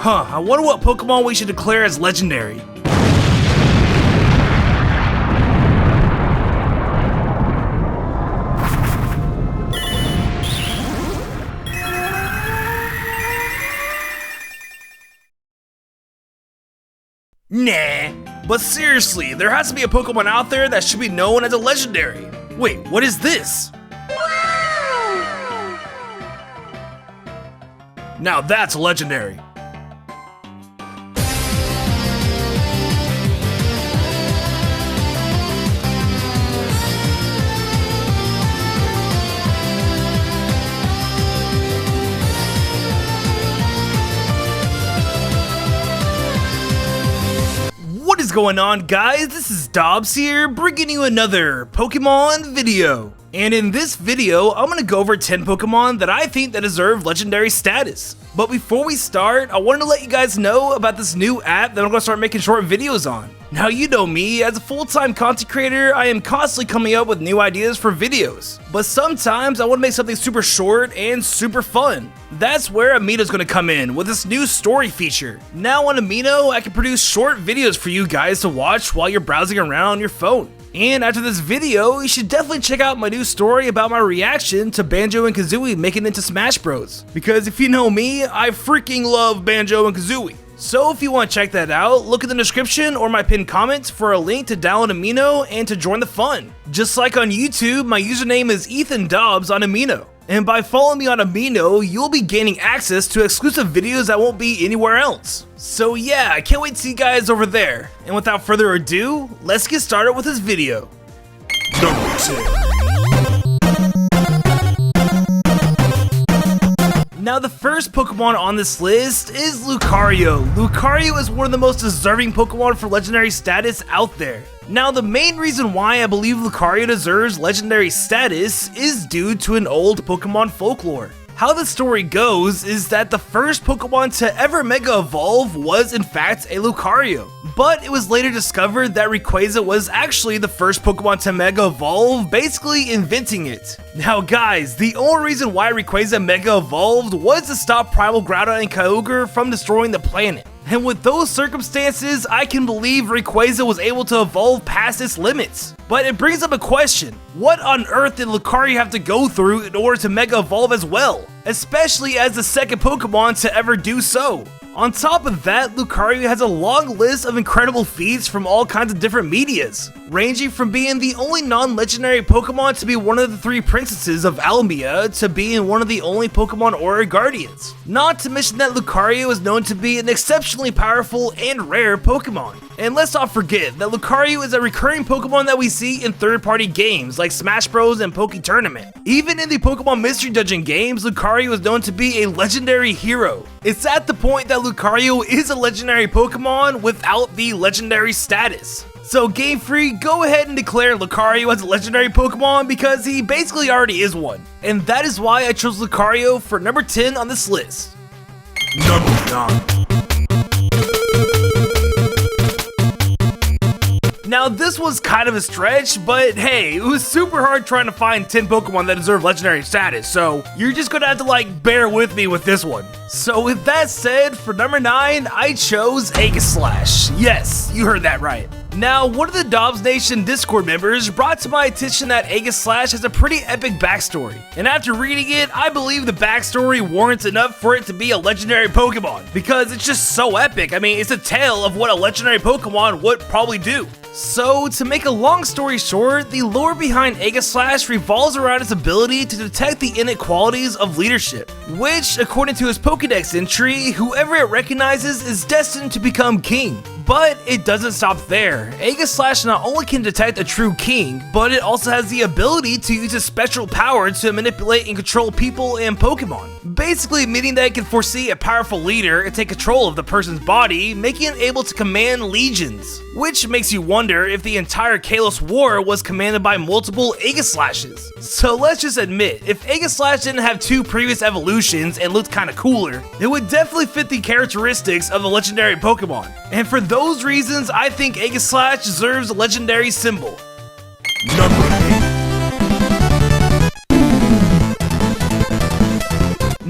I wonder what Pokemon we should declare as legendary. Nah, but seriously, there has to be a Pokemon out there that should be known as a legendary. Wait, what is this? Now that's legendary. What is going on, guys? This is Dobbs here, bringing you another Pokemon video. And in this video, I'm gonna go over 10 Pokemon that I think that deserve legendary status. But before we start, I wanted to let you guys know about this new app that I'm gonna start making short videos on. Now, you know me, as a full-time content creator, I am constantly coming up with new ideas for videos. But sometimes I want to make something super short and super fun. That's where Amino's going to come in with this new story feature. Now on Amino, I can produce short videos for you guys to watch while you're browsing around on your phone. And after this video, you should definitely check out my new story about my reaction to Banjo and Kazooie making it into Smash Bros. Because if you know me, I freaking love Banjo and Kazooie. So if you want to check that out, look in the description or my pinned comments for a link to download Amino and to join the fun. Just like on YouTube, my username is Ethan Dobbs on Amino. And by following me on Amino, you'll be gaining access to exclusive videos that won't be anywhere else. So yeah, I can't wait to see you guys over there. And without further ado, let's get started with this video. Number 10. Now the first Pokemon on this list is Lucario. Lucario is one of the most deserving Pokemon for legendary status out there. Now the main reason why I believe Lucario deserves legendary status is due to an old Pokemon folklore. How the story goes is that the first Pokemon to ever Mega Evolve was in fact a Lucario. But it was later discovered that Rayquaza was actually the first Pokemon to Mega Evolve, basically inventing it. Now guys, the only reason why Rayquaza Mega Evolved was to stop Primal Groudon and Kyogre from destroying the planet. And with those circumstances, I can believe Rayquaza was able to evolve past its limits. But it brings up a question. What on earth did Lucario have to go through in order to Mega Evolve as well? Especially as the second Pokemon to ever do so. On top of that, Lucario has a long list of incredible feats from all kinds of different medias, ranging from being the only non-legendary Pokemon to be one of the 3 princesses of Almia to being one of the only Pokemon Aura Guardians. Not to mention that Lucario is known to be an exceptionally powerful and rare Pokemon. And let's not forget that Lucario is a recurring Pokemon that we see in third-party games like Smash Bros and Poke Tournament. Even in the Pokemon Mystery Dungeon games, Lucario is known to be a legendary hero. It's at the point that Lucario is a legendary Pokemon without the legendary status. So Game Freak, go ahead and declare Lucario as a legendary Pokemon because he basically already is one. And that is why I chose Lucario for number 10 on this list. Number 9. Now this was kind of a stretch, but hey, it was super hard trying to find 10 Pokemon that deserve legendary status, so you're just gonna have to bear with me with this one. So with that said, for number 9, I chose EGIS. Yes, you heard that right. Now, one of the Dobbs Nation Discord members brought to my attention that EGIS has a pretty epic backstory. And after reading it, I believe the backstory warrants enough for it to be a legendary Pokemon. Because it's just so epic. I mean, it's a tale of what a legendary Pokemon would probably do. So, to make a long story short, the lore behind EGIS revolves around its ability to detect the innate qualities of leadership. Which, according to his Pokédex entry, whoever it recognizes is destined to become king. But it doesn't stop there. EGIS not only can detect a true king, but it also has the ability to use its special power to manipulate and control people and Pokemon. Basically meaning that it can foresee a powerful leader and take control of the person's body, making it able to command legions. Which makes you wonder if the entire Kalos War was commanded by multiple EGIS. So let's just admit, if EGIS didn't have 2 previous evolutions and looked kinda cooler, it would definitely fit the characteristics of the legendary Pokemon. And for those reasons, I think EGIS deserves a legendary symbol. Number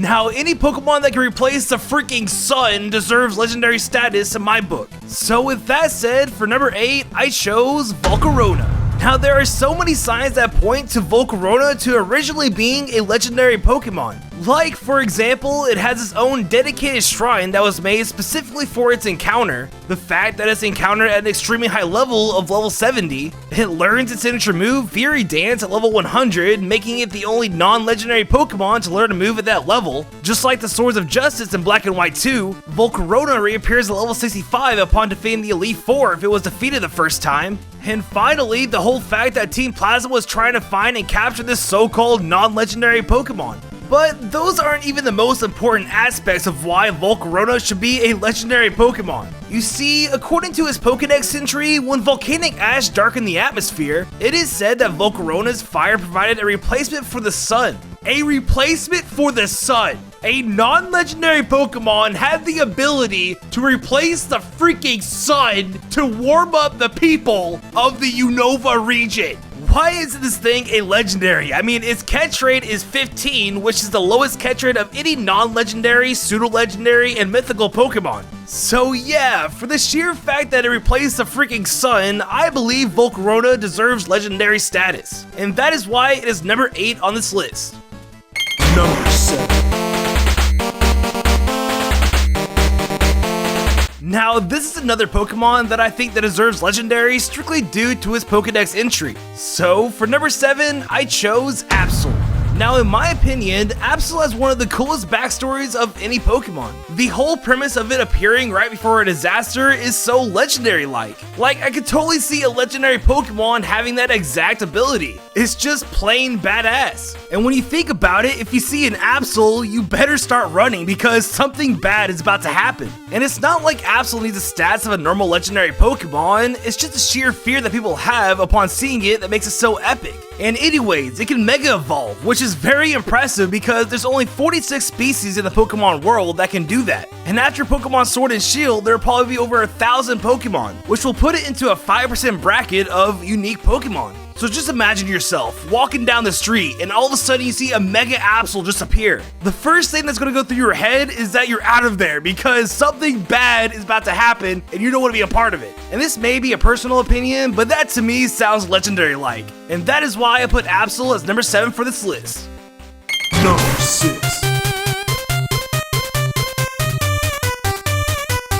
8. Now, any Pokemon that can replace the freaking sun deserves legendary status in my book. So with that said, for number 8, I chose Volcarona. Now, there are so many signs that point to Volcarona to originally being a legendary Pokemon. Like, for example, it has its own dedicated shrine that was made specifically for its encounter, the fact that it's encountered at an extremely high level of level 70, it learns its signature move, Fury Dance, at level 100, making it the only non-legendary Pokemon to learn a move at that level. Just like the Swords of Justice in Black and White 2, Volcarona reappears at level 65 upon defeating the Elite Four if it was defeated the first time. And finally, the whole fact that Team Plasma was trying to find and capture this so-called non-legendary Pokemon. But those aren't even the most important aspects of why Volcarona should be a legendary Pokemon. You see, according to his Pokédex entry, when volcanic ash darkened the atmosphere, it is said that Volcarona's fire provided a replacement for the sun. A replacement for the sun! A non-legendary Pokemon had the ability to replace the freaking sun to warm up the people of the Unova region. Why isn't this thing a legendary? I mean, its catch rate is 15, which is the lowest catch rate of any non-legendary, pseudo-legendary, and mythical Pokemon. So yeah, for the sheer fact that it replaced the freaking sun, I believe Volcarona deserves legendary status. And that is why it is number 8 on this list. Number 7. Now, this is another Pokemon that I think that deserves legendary strictly due to his Pokédex entry. So, for number 7, I chose Absalon. Now, in my opinion, Absalon has one of the coolest backstories of any Pokemon. The whole premise of it appearing right before a disaster is so legendary-like. Like, I could totally see a legendary Pokemon having that exact ability. It's just plain badass. And when you think about it, if you see an Absol, you better start running because something bad is about to happen. And it's not like Absol needs the stats of a normal legendary Pokemon, it's just the sheer fear that people have upon seeing it that makes it so epic. And anyways, it can Mega Evolve, which is very impressive because there's only 46 species in the Pokemon world that can do that. And after Pokemon Sword and Shield, there will probably be over 1,000 Pokemon, which will put it into a 5% bracket of unique Pokemon. So just imagine yourself walking down the street and all of a sudden you see a Mega Absol just appear. The first thing that's going to go through your head is that you're out of there because something bad is about to happen and you don't want to be a part of it. And this may be a personal opinion, but that to me sounds legendary-like. And that is why I put Absol as number 7 for this list. Number 6.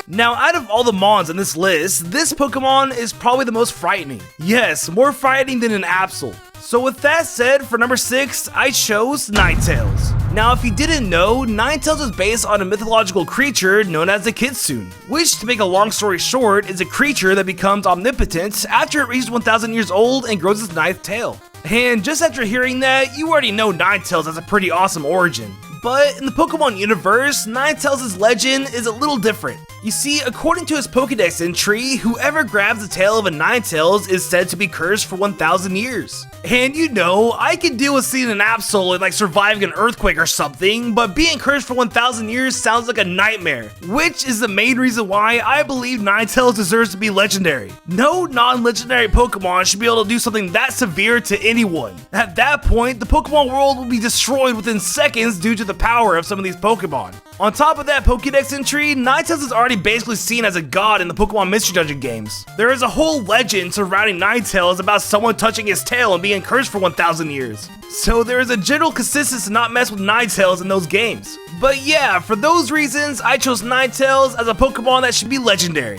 Now, out of all the Mons in this list, this Pokemon is probably the most frightening. Yes, more frightening than an Absol. So with that said, for number 6, I chose Ninetales. Now, if you didn't know, Ninetales is based on a mythological creature known as the Kitsune, which, to make a long story short, is a creature that becomes omnipotent after it reaches 1,000 years old and grows its 9th tail. And just after hearing that, you already know Ninetales has a pretty awesome origin. But in the Pokemon universe, Ninetales' legend is a little different. You see, according to his Pokédex entry, whoever grabs the tail of a Ninetales is said to be cursed for 1,000 years. And you know, I can deal with seeing an Absol and like surviving an earthquake or something, but being cursed for 1,000 years sounds like a nightmare, which is the main reason why I believe Ninetales deserves to be legendary. No non-legendary Pokemon should be able to do something that severe to anyone. At that point, the Pokemon world will be destroyed within seconds due to the power of some of these Pokemon. On top of that Pokédex entry, Ninetales is already basically seen as a god in the Pokemon Mystery Dungeon games. There is a whole legend surrounding Ninetales about someone touching his tail and being cursed for 1,000 years. So there is a general consistency to not mess with Ninetales in those games. But yeah, for those reasons, I chose Ninetales as a Pokemon that should be legendary.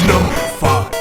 Number 5.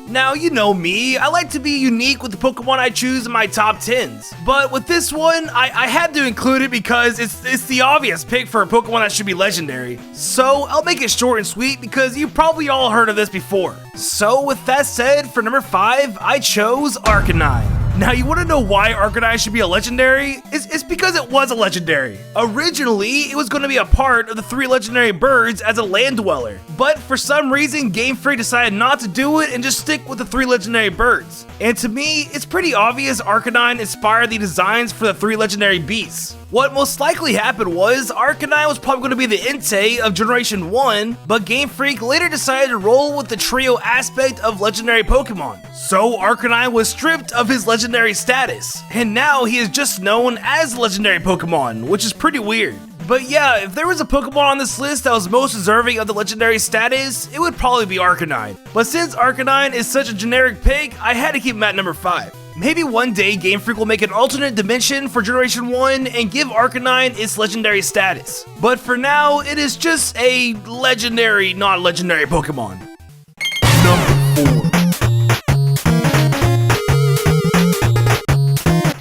Now, you know me, I like to be unique with the Pokemon I choose in my top 10s. But with this one, I had to include it because it's the obvious pick for a Pokemon that should be legendary. So I'll make it short and sweet because you've probably all heard of this before. So with that said, for number 5, I chose Arcanine. Now, you want to know why Arcanine should be a legendary? It's because it was a legendary. Originally, it was going to be a part of the 3 legendary birds as a land dweller, but for some reason, Game Freak decided not to do it and just stick with the 3 legendary birds. And to me, it's pretty obvious Arcanine inspired the designs for the 3 legendary beasts. What most likely happened was, Arcanine was probably going to be the Entei of Generation 1, but Game Freak later decided to roll with the trio aspect of legendary Pokemon. So Arcanine was stripped of his legendary status, and now he is just known as legendary Pokemon, which is pretty weird. But yeah, if there was a Pokemon on this list that was most deserving of the legendary status, it would probably be Arcanine. But since Arcanine is such a generic pick, I had to keep him at number 5. Maybe one day Game Freak will make an alternate dimension for Generation 1 and give Arcanine its legendary status. But for now, it is just a legendary, not legendary Pokemon. Number 4.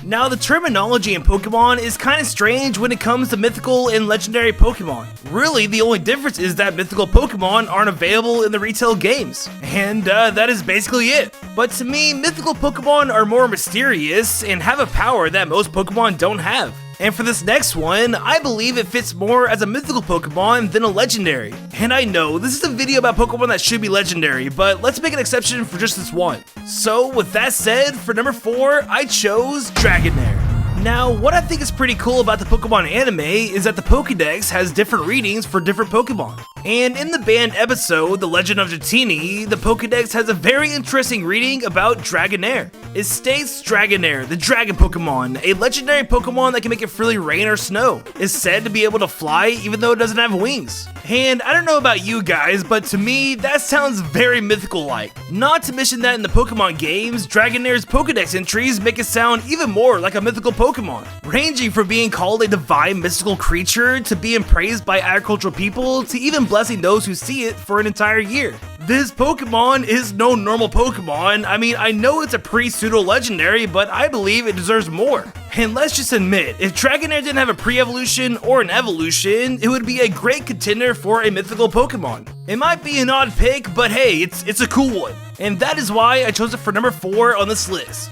Now, the terminology in Pokemon is kind of strange when it comes to mythical and legendary Pokemon. Really, the only difference is that mythical Pokemon aren't available in the retail games. And that is basically it. But to me, mythical Pokemon are more mysterious and have a power that most Pokemon don't have. And for this next one, I believe it fits more as a mythical Pokemon than a legendary. And I know, this is a video about Pokemon that should be legendary, but let's make an exception for just this one. So with that said, for number 4, I chose Dragonair. Now, what I think is pretty cool about the Pokemon anime is that the Pokédex has different readings for different Pokemon. And in the banned episode, The Legend of Dratini, the Pokédex has a very interesting reading about Dragonair. It states Dragonair, the dragon Pokemon, a legendary Pokemon that can make it freely rain or snow, is said to be able to fly even though it doesn't have wings. And I don't know about you guys, but to me, that sounds very mythical-like. Not to mention that in the Pokemon games, Dragonair's Pokédex entries make it sound even more like a mythical Pokemon, ranging from being called a divine mystical creature to being praised by agricultural people to even blessing those who see it for an entire year. This Pokemon is no normal Pokemon. I mean, I know it's a pre-pseudo-legendary, but I believe it deserves more. And let's just admit, if Dragonair didn't have a pre-evolution or an evolution, it would be a great contender for a mythical Pokemon. It might be an odd pick, but hey, it's a cool one. And that is why I chose it for number 4 on this list.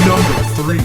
Number 3.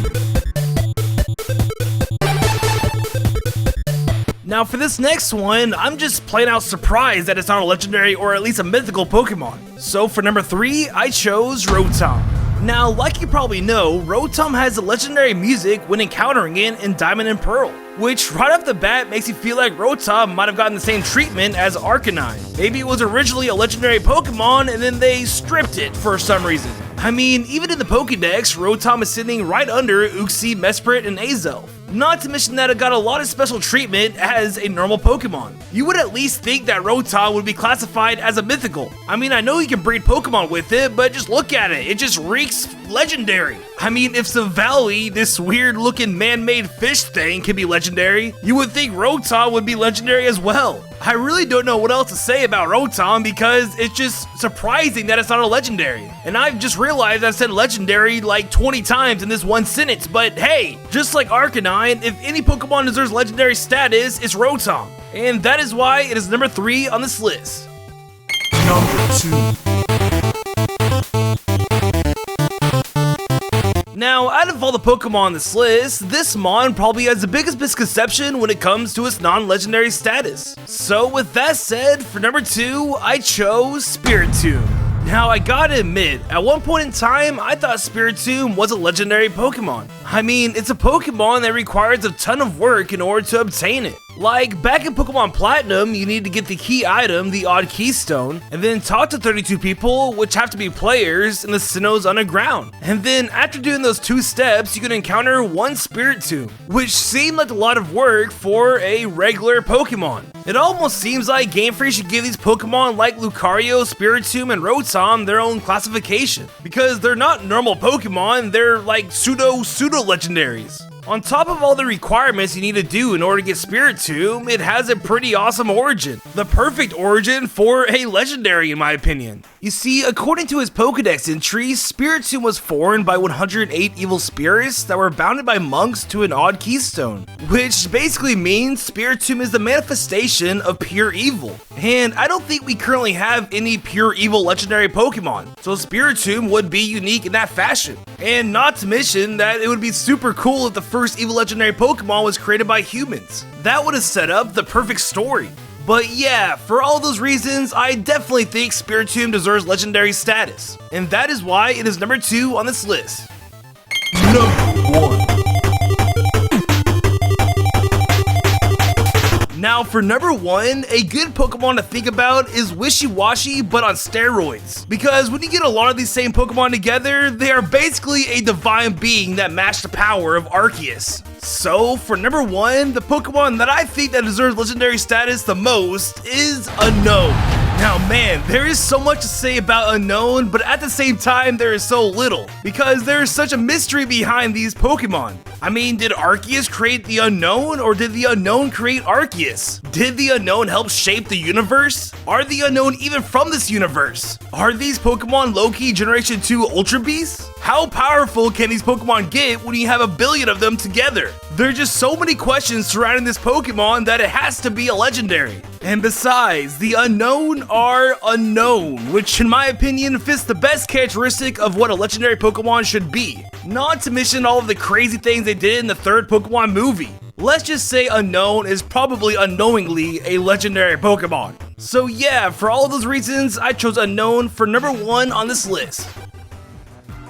Now for this next one, I'm just plain out surprised that it's not a legendary or at least a mythical Pokemon. So for number 3, I chose Rotom. Now, like you probably know, Rotom has a legendary music when encountering it in Diamond and Pearl, which right off the bat makes you feel like Rotom might have gotten the same treatment as Arcanine. Maybe it was originally a legendary Pokemon and then they stripped it for some reason. I mean, even in the Pokédex, Rotom is sitting right under Uxie, Mesprit, and Azelf. Not to mention that it got a lot of special treatment as a normal Pokemon. You would at least think that Rotom would be classified as a mythical. I mean, I know you can breed Pokemon with it, but just look at it. It just reeks legendary. I mean, if Savali, this weird looking man-made fish thing, can be legendary, you would think Rotom would be legendary as well. I really don't know what else to say about Rotom because it's just surprising that it's not a legendary. And I've just realized I've said legendary like 20 times in this one sentence, but hey, just like Arcanine, if any Pokemon deserves legendary status, it's Rotom. And that is why it is number 3 on this list. Number 2. Now, out of all the Pokemon on this list, this Mon probably has the biggest misconception when it comes to its non-legendary status. So with that said, for number 2, I chose Spiritomb. Now, I gotta admit, at one point in time, I thought Spiritomb was a legendary Pokemon. I mean, it's a Pokemon that requires a ton of work in order to obtain it. Like, back in Pokemon Platinum, you need to get the key item, the Odd Keystone, and then talk to 32 people, which have to be players, in the Sinnoh's Underground. And then, after doing those 2 steps, you can encounter one Spiritomb, which seemed like a lot of work for a regular Pokemon. It almost seems like Game Freak should give these Pokemon like Lucario, Spiritomb, and Rotom their own classification, because they're not normal Pokemon, they're like pseudo-legendaries. On top of all the requirements you need to do in order to get Spiritomb, it has a pretty awesome origin. The perfect origin for a legendary in my opinion. You see, according to his Pokédex entries, Spiritomb was formed by 108 evil spirits that were bounded by monks to an odd keystone, which basically means Spiritomb is the manifestation of pure evil. And I don't think we currently have any pure evil legendary Pokemon, so Spiritomb would be unique in that fashion. And not to mention that it would be super cool if the first evil legendary Pokemon was created by humans. That would have set up the perfect story. But yeah, for all those reasons, I definitely think Spiritomb deserves legendary status. And that is why it is number 2 on this list. Number 1. Now for number 1, a good Pokemon to think about is Wishy-Washy but on steroids. Because when you get a lot of these same Pokemon together, they are basically a divine being that match the power of Arceus. So for number 1, the Pokemon that I think that deserves legendary status the most is Unknown. Now man, there is so much to say about Unknown, but at the same time there is so little, because there is such a mystery behind these Pokemon. I mean, did Arceus create the Unknown, or did the Unknown create Arceus? Did the Unknown help shape the universe? Are the Unknown even from this universe? Are these Pokemon low-key Generation 2 Ultra Beasts? How powerful can these Pokemon get when you have a billion of them together? There are just so many questions surrounding this Pokemon that it has to be a legendary. And besides, the Unknown are unknown, which in my opinion fits the best characteristic of what a legendary Pokemon should be. Not to mention all of the crazy things they did in the third Pokemon movie. Let's just say Unknown is probably unknowingly a legendary Pokemon. So yeah, for all of those reasons, I chose Unknown for number 1 on this list.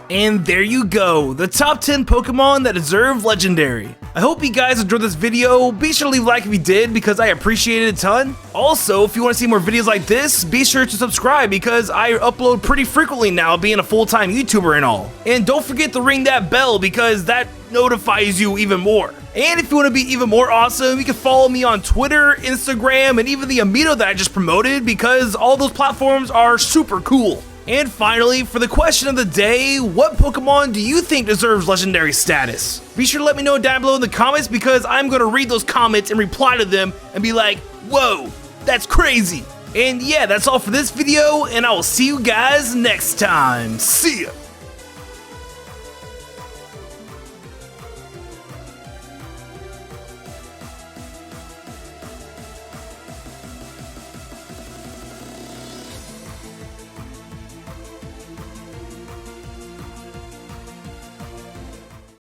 And there you go, the top 10 Pokemon that deserve legendary. I hope you guys enjoyed this video. Be sure to leave a like if you did, because I appreciate it a ton. Also, if you want to see more videos like this, be sure to subscribe, because I upload pretty frequently now, being a full-time YouTuber and all. And don't forget to ring that bell, because that notifies you even more. And if you want to be even more awesome, you can follow me on Twitter, Instagram, and even the Amino that I just promoted, because all those platforms are super cool. And finally, for the question of the day, what Pokemon do you think deserves legendary status? Be sure to let me know down below in the comments, because I'm going to read those comments and reply to them and be like, whoa, that's crazy. And yeah, that's all for this video, and I will see you guys next time. See ya!